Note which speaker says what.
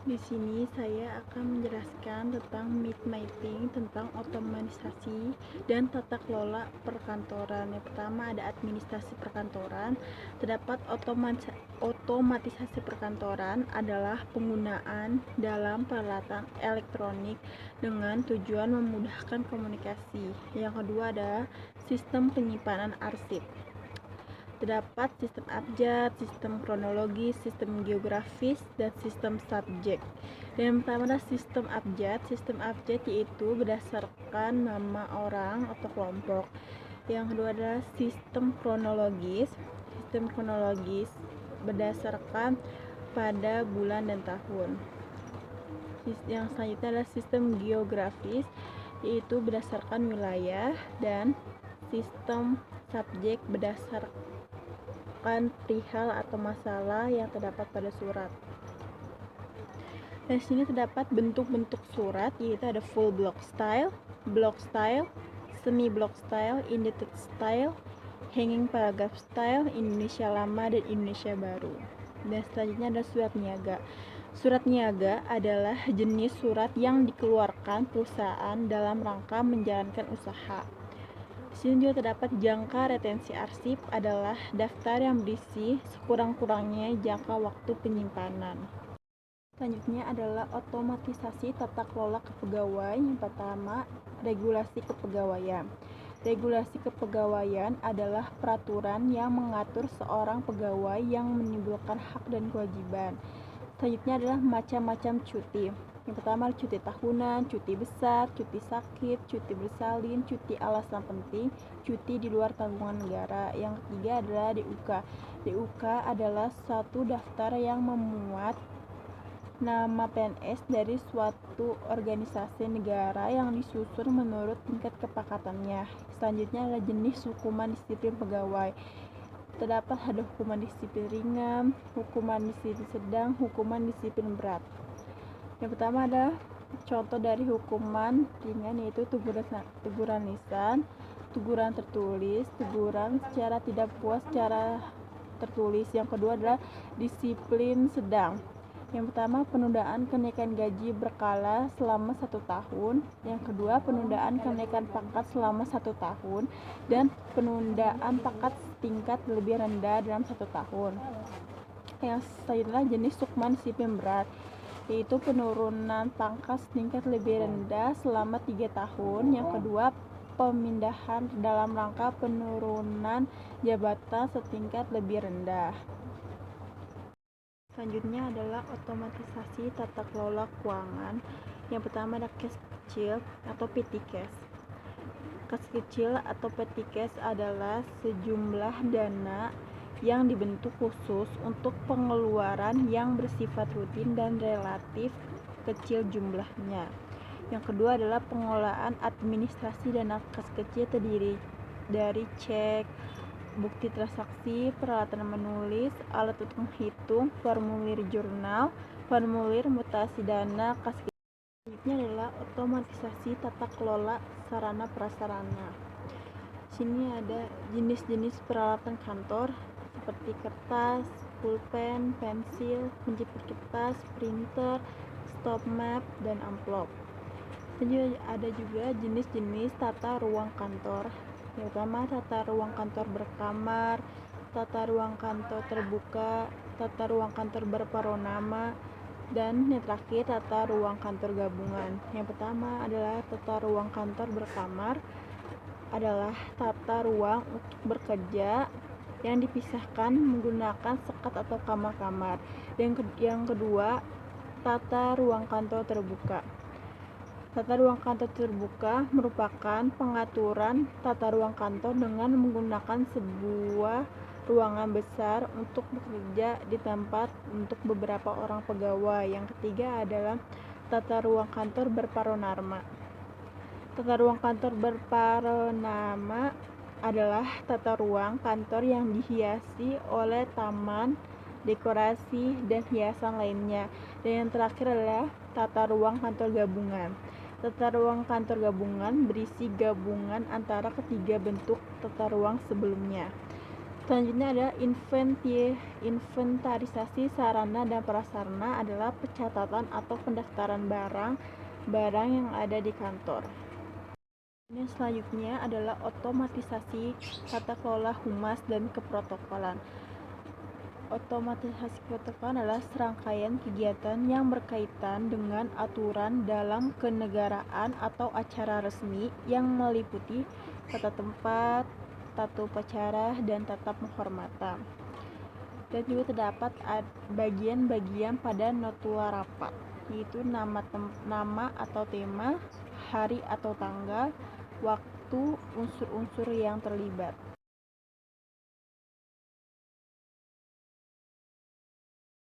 Speaker 1: Di sini saya akan menjelaskan tentang mapping, tentang otomatisasi dan tata kelola perkantoran. Yang pertama ada administrasi perkantoran. Terdapat otomatisasi perkantoran adalah penggunaan dalam peralatan elektronik dengan tujuan memudahkan komunikasi. Yang kedua ada sistem penyimpanan arsip. Terdapat sistem abjad, sistem kronologis, sistem geografis, dan sistem subjek. Dan yang pertama adalah sistem abjad. Sistem abjad yaitu berdasarkan nama orang atau kelompok. Yang kedua adalah sistem kronologis. Sistem kronologis berdasarkan pada bulan dan tahun. Yang selanjutnya adalah sistem geografis, yaitu berdasarkan wilayah, dan sistem subjek berdasarkan perihal atau masalah yang terdapat pada surat. Dan sini terdapat bentuk-bentuk surat, yaitu ada full block style, semi block style, indented style, hanging paragraph style, Indonesia lama dan Indonesia baru. Dan selanjutnya ada surat niaga. Surat niaga adalah jenis surat yang dikeluarkan perusahaan dalam rangka menjalankan usaha. Di sini juga terdapat jangka retensi arsip adalah daftar yang berisi sekurang-kurangnya jangka waktu penyimpanan. Selanjutnya adalah otomatisasi tata kelola kepegawaian. Yang pertama, regulasi kepegawaian. Regulasi kepegawaian adalah peraturan yang mengatur seorang pegawai yang menimbulkan hak dan kewajiban. Selanjutnya adalah macam-macam cuti. Yang pertama cuti tahunan, cuti besar, cuti sakit, cuti bersalin, cuti alasan penting, cuti di luar tanggungan negara. Yang ketiga adalah DUK. DUK adalah satu daftar yang memuat nama PNS dari suatu organisasi negara yang disusun menurut tingkat kepakatannya. Selanjutnya adalah jenis hukuman disiplin pegawai. Terdapat ada hukuman disiplin ringan, hukuman disiplin sedang, hukuman disiplin berat. Yang pertama ada contoh dari hukuman ringan, yaitu teguran lisan, teguran tertulis, teguran secara tidak puas secara tertulis. Yang kedua adalah disiplin sedang. Yang pertama, penundaan kenaikan gaji berkala selama 1 tahun. Yang kedua, penundaan kenaikan pangkat selama 1 tahun. Dan penundaan pangkat tingkat lebih rendah dalam 1 tahun. Yang selanjutnya jenis hukuman disiplin berat, yaitu penurunan pangkat setingkat lebih rendah selama 3 tahun. Yang kedua, pemindahan dalam rangka penurunan jabatan setingkat lebih rendah. Selanjutnya adalah otomatisasi tata kelola keuangan. Yang pertama ada cash kecil atau petty cash. Cash kecil atau petty cash adalah sejumlah dana yang dibentuk khusus untuk pengeluaran yang bersifat rutin dan relatif kecil jumlahnya. Yang kedua adalah pengelolaan administrasi dana kas kecil terdiri dari cek, bukti transaksi, peralatan menulis, alat untuk menghitung, formulir jurnal, formulir mutasi dana kas kecil. Selanjutnya adalah otomatisasi tata kelola sarana prasarana. Sini ada jenis-jenis peralatan kantor seperti kertas, pulpen, pensil, penjepit kertas, printer, stop map, dan amplop. Dan ada juga jenis-jenis tata ruang kantor. Yang pertama, tata ruang kantor berkamar, tata ruang kantor terbuka, tata ruang kantor berparonama, dan yang terakhir tata ruang kantor gabungan. Yang pertama adalah tata ruang kantor berkamar, adalah tata ruang untuk bekerja yang dipisahkan menggunakan sekat atau kamar-kamar. Yang kedua, tata ruang kantor terbuka. Tata ruang kantor terbuka merupakan pengaturan tata ruang kantor dengan menggunakan sebuah ruangan besar untuk bekerja di tempat untuk beberapa orang pegawai. Yang ketiga adalah tata ruang kantor berparonama. Tata ruang kantor berparonama adalah tata ruang kantor yang dihiasi oleh taman, dekorasi, dan hiasan lainnya. Dan yang terakhir adalah tata ruang kantor gabungan. Tata ruang kantor gabungan berisi gabungan antara ketiga bentuk tata ruang sebelumnya. Selanjutnya ada inventarisasi sarana dan prasarana adalah pencatatan atau pendaftaran barang yang ada di kantor. Yang selanjutnya adalah otomatisasi tata kelola humas dan keprotokolan. Otomatisasi protokol adalah serangkaian kegiatan yang berkaitan dengan aturan dalam kenegaraan atau acara resmi yang meliputi tata tempat, tata upacara, dan tata penghormatan. Dan juga terdapat bagian-bagian pada notua rapat, yaitu nama atau tema, hari atau tanggal, waktu, unsur-unsur yang terlibat.